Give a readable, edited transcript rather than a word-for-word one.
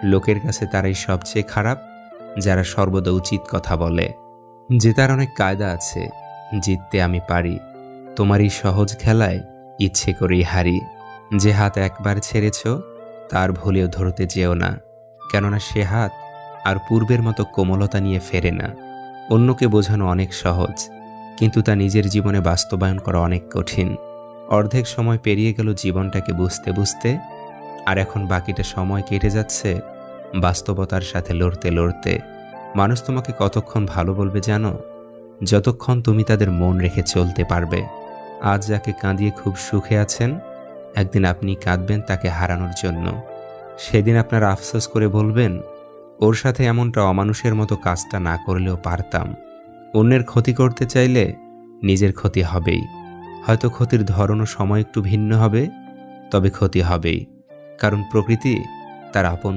লোকের কাছে তারাই সবচেয়ে খারাপ যারা সর্বদা উচিত কথা বলে। জেতার অনেক কায়দা আছে, জিততে আমি পারি। তোমার এই সহজ খেলায় ইচ্ছে করেই হারি। যে হাত একবার ছেড়েছ তার ভুলেও ধরতে যেও না, কেননা সে হাত আর পূর্বের মতো কোমলতা নিয়ে ফেরে না। অন্যকে বোঝানো অনেক সহজ, কিন্তু তা নিজের জীবনে বাস্তবায়ন করা অনেক কঠিন। অর্ধেক সময় পেরিয়ে গেল জীবনটাকে বুঝতে বুঝতে, আর এখন বাকিটা সময় কেটে যাচ্ছে বাস্তবতার সাথে লড়তে লড়তে। মানুষ তোমাকে কতক্ষণ ভালো বলবে জানো? যতক্ষণ তুমি তাদের মন রেখে চলতে পারবে। আজ যাকে কাঁদিয়ে খুব সুখে আছেন, একদিন আপনি কাঁদবেন তাকে হারানোর জন্য। সেদিন আপনার আফসোস করে বলবেন, ওর সাথে এমনটা অমানুষের মতো কাজটা না করলেও পারতাম। অন্যের ক্ষতি করতে চাইলে নিজের ক্ষতি হবেই। হয়তো ক্ষতির ধরন ও সময় একটু ভিন্ন হবে, তবে ক্ষতি হবেই। কারণ প্রকৃতি তার আপন